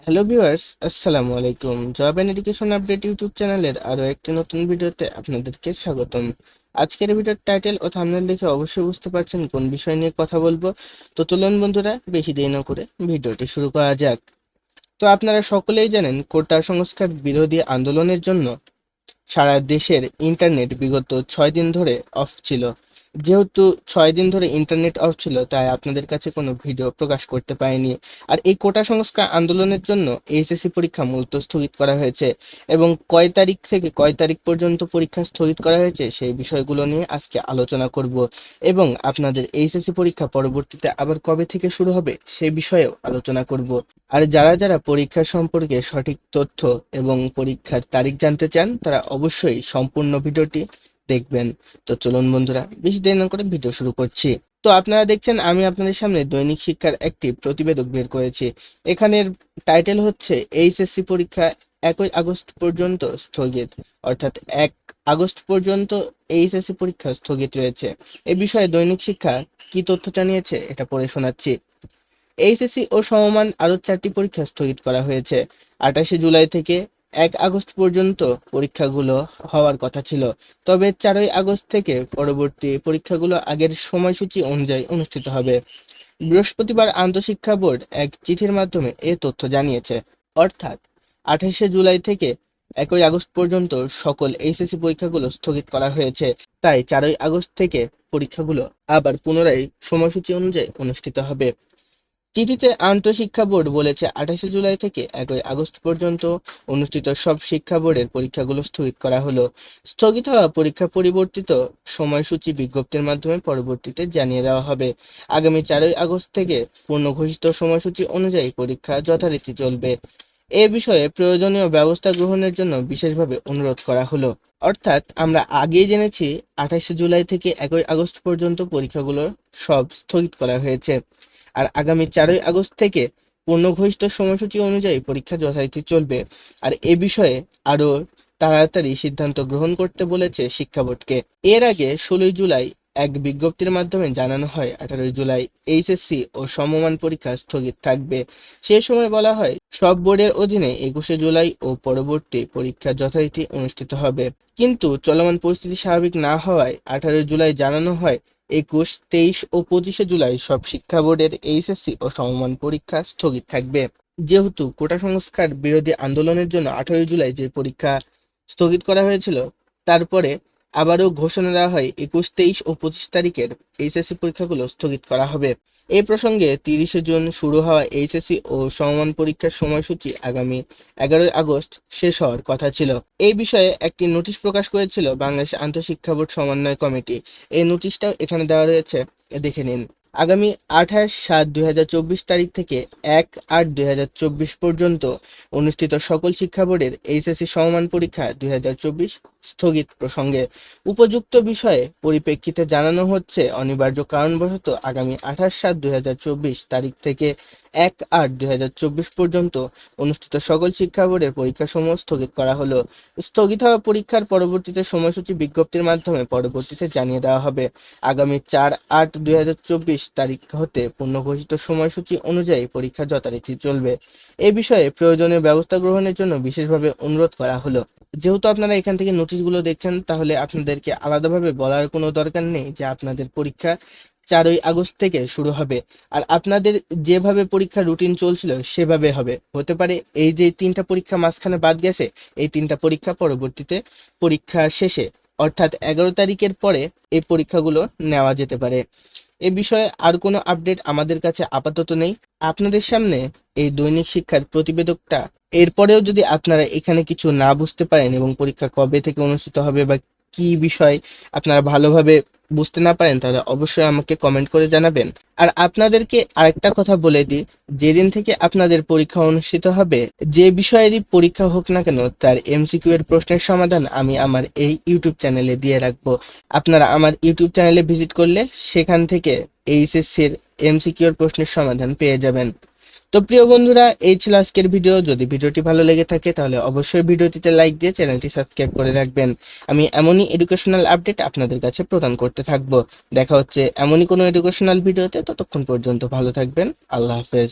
Hello viewers, আসসালামু আলাইকুম। Job and education update YouTube চ্যানেলের আরও একটি নতুন ভিডিওতে আপনাদেরকে স্বাগতম। আজকের ভিডিওর টাইটেল ও থাম্বনেল দেখে অবশ্যই বুঝতে পারছেন কোন বিষয় নিয়ে কথা বলবো। তো চলুন বন্ধুরা, বেশি দেরি না করে ভিডিওটি শুরু করা যাক। তো আপনারা সকলেই জানেন, কোটা সংস্কার বিরোধী আন্দোলনের জন্য সারা দেশের ইন্টারনেট বিগত 6 দিন ধরে অফ ছিল। যেহেতু 6 দিন ধরে ইন্টারনেট অফ ছিল, তাই আপনাদের কাছে কোনো ভিডিও প্রকাশ করতে পারিনি। আর এই কোটা সংস্কার আন্দোলনের জন্য এইচএসসি পরীক্ষা মূলত স্থগিত করা হয়েছে, এবং কয় তারিখ থেকে কয় তারিখ পর্যন্ত পরীক্ষা স্থগিত করা হয়েছে সেই বিষয়গুলো নিয়ে আজকে আলোচনা করব, এবং আপনাদের এইচএসসি পরীক্ষা পরবর্তীতে আবার কবে থেকে শুরু হবে সেই বিষয়েও আলোচনা করব। আর যারা যারা পরীক্ষা সম্পর্কে সঠিক তথ্য এবং পরীক্ষার তারিখ জানতে চান, তারা অবশ্যই সম্পূর্ণ ভিডিওটি দেখবেন। তো চলুন বন্ধুরা, বেশি দেরি না করে ভিডিও শুরু করছি। তো আপনারা দেখছেন, আমি আপনাদের সামনে দৈনিক শিক্ষার একটি প্রতিবেদক বের করেছি। এখানের টাইটেল হচ্ছে এইচএসসি পরীক্ষা 1 আগস্ট পর্যন্ত স্থগিত, অর্থাৎ 1 আগস্ট পর্যন্ত এইচএসসি পরীক্ষা স্থগিত রয়েছে। এ বিষয়ে দৈনিক শিক্ষা কি তথ্য জানিয়েছে এটা পড়ে শোনাচ্ছি। এইচএসসি ও সমমান আরও 4টি পরীক্ষা স্থগিত করা হয়েছে। 28শে জুলাই থেকে 1 আগস্ট পর্যন্ত পরীক্ষাগুলো হওয়ার কথা ছিল, তবে 4ই আগস্ট থেকে পরবর্তী পরীক্ষাগুলো আগের সময়সূচি অনুযায়ী অনুষ্ঠিত হবে। বৃহস্পতিবার আন্তঃশিক্ষা বোর্ড এক চিঠির মাধ্যমে এ তথ্য জানিয়েছে। অর্থাৎ 28শে জুলাই থেকে 1ই আগস্ট পর্যন্ত সকল এইচএসসি পরীক্ষাগুলো স্থগিত করা হয়েছে। তাই 4ই আগস্ট থেকে পরীক্ষাগুলো আবার পুনরায় সময়সূচি অনুযায়ী অনুষ্ঠিত হবে। চিঠিতে আন্তঃশিক্ষা বোর্ড বলেছে, 28শে জুলাই থেকে 1ই আগস্ট পর্যন্ত অনুষ্ঠিত সব শিক্ষা বোর্ডের পরীক্ষাগুলো স্থগিত করা হলো। স্থগিত হওয়া পরীক্ষা পরিবর্তিত সময়সূচি বিজ্ঞপ্তির মাধ্যমে পরবর্তীতে জানিয়ে দেওয়া হবে। আগামী 4ই আগস্ট থেকে পূর্ণঘোষিত সময়সূচি অনুযায়ী পরীক্ষা যথারীতি চলবে। এ বিষয়ে প্রয়োজনীয় ব্যবস্থা গ্রহণের জন্য বিশেষভাবে অনুরোধ করা হলো। অর্থাৎ আমরা আগেই জেনেছি, 28শে জুলাই থেকে 1ই আগস্ট পর্যন্ত পরীক্ষাগুলো সব স্থগিত করা হয়েছে। আর আগামী 4ই আগস্ট থেকে পূর্ণঘোষিত সময়সূচি অনুযায়ী পরীক্ষা যথারীতি চলবে। আর এ বিষয়ে আরও তাড়াতাড়ি সিদ্ধান্ত গ্রহণ করতে বলেছে শিক্ষা বোর্ডকে। এর আগে 16ই জুলাই এক বিজ্ঞপ্তির মাধ্যমে জানানো হয়, 18ই জুলাই এইচএসসি ও সমমান পরীক্ষা স্থগিত থাকবে। সে সময় বলা হয়, সব বোর্ডের অধীনে 21শে জুলাই ও পরবর্তী পরীক্ষা যথারীতি অনুষ্ঠিত হবে। কিন্তু চলমান পরিস্থিতি স্বাভাবিক না হওয়ায় 18ই জুলাই জানানো হয়, 21, 23 ও 25শে জুলাই সব শিক্ষা বোর্ডের এইচএসসি ও সমমান পরীক্ষা স্থগিত থাকবে। যেহেতু কোটা সংস্কার বিরোধী আন্দোলনের জন্য 18ই জুলাই যে পরীক্ষা স্থগিত করা হয়েছিল, তারপরে আবারও ঘোষণা দেওয়া হয় 21, 23 ও 25 তারিখের এইচএসসি পরীক্ষাগুলো স্থগিত করা হবে। এই প্রসঙ্গে 30শে জুন শুরু হওয়া এইচএসসি ও সমমান পরীক্ষার সময়সূচি আগামী 11ই আগস্ট শেষ হওয়ার কথা ছিল। এই বিষয়ে একটি নোটিশ প্রকাশ করেছিল বাংলাদেশ আন্তঃশিক্ষা বোর্ড সমন্বয় কমিটি। এই নোটিশটাও এখানে দেওয়া রয়েছে, দেখে নিন। আগামী 28/7/2024 তারিখ থেকে 1/8/2024 পর্যন্ত অনুষ্ঠিত সকল শিক্ষা বোর্ডের এইচএসসি সমমান পরীক্ষা 2024 স্থগিত প্রসঙ্গে উপযুক্ত বিষয়ে পরিপ্রেক্ষিতে জানানো হচ্ছে, অনিবার্য কারণবশত আগামী 28/7/2024 তারিখ থেকে 1/8/2024 পর্যন্ত অনুষ্ঠিত সকল শিক্ষা বোর্ডের পরীক্ষাসমূহ স্থগিত করা হলো। স্থগিত হওয়া পরীক্ষার পরবর্তীতে সময়সূচি বিজ্ঞপ্তির মাধ্যমে পরবর্তীতে জানিয়ে দেওয়া হবে। আগামী 4/8/2024 তারিখ হতে পূর্ণঘোষিত সময়সূচি অনুযায়ী পরীক্ষা যথারীতি চলবে। এ বিষয়ে প্রয়োজনীয় ব্যবস্থা গ্রহণের জন্য বিশেষভাবে অনুরোধ করা হলো। যেহেতু আপনারা এখান থেকে নোটিশগুলো দেখছেন, তাহলে আপনাদেরকে আলাদাভাবে বলার কোনো দরকার নেই যে আপনাদের পরীক্ষা 4ই আগস্ট থেকে শুরু হবে। আর আপনাদের যেভাবে পরীক্ষার রুটিন চলছিল সেভাবে হবে। হতে পারে এই যে 3টা পরীক্ষা মাঝখানে বাদ গেছে, এই 3টা পরীক্ষা পরবর্তীতে পরীক্ষা শেষে, অর্থাৎ 11 তারিখের পরে এই পরীক্ষাগুলো নেওয়া যেতে পারে। এ বিষয়ে আর কোনো আপডেট আমাদের কাছে আপাতত নেই। আপনাদের সামনে এই দৈনিক শিক্ষার প্রতিবেদকটা, এরপরেও যদি আপনারা এখানে কিছু না বুঝতে পারেন এবং পরীক্ষা কবে থেকে অনুষ্ঠিত হবে বা কি বিষয় আপনারা ভালোভাবে বুঝতে না পারেন, তাহলে অবশ্যই আমাকে কমেন্ট করে জানাবেন। আর আপনাদেরকে আরেকটা কথা বলে দিই, যেদিন থেকে আপনাদের পরীক্ষা অনুষ্ঠিত হবে, যে বিষয়েরই পরীক্ষা হোক না কেন, তার এমসিকিউ এর প্রশ্নের সমাধান আমি আমার এই ইউটিউব চ্যানেলে দিয়ে রাখবো। আপনারা আমার ইউটিউব চ্যানেলে ভিজিট করলে সেখান থেকে এইচএসসির এমসিকিউ এর প্রশ্নের সমাধান পেয়ে যাবেন। তো প্রিয় বন্ধুরা, এই ছিল আজকের ভিডিও। যদি ভিডিওটি ভালো লেগে থাকে তাহলে অবশ্যই ভিডিওটিতে লাইক দিয়ে চ্যানেলটি সাবস্ক্রাইব করে রাখবেন। আমি এমনই এডুকেশনাল আপডেট আপনাদের কাছে প্রদান করতে থাকবো। দেখা হচ্ছে এমনই কোনো এডুকেশনাল ভিডিওতে। ততক্ষণ পর্যন্ত ভালো থাকবেন। আল্লাহ হাফেজ।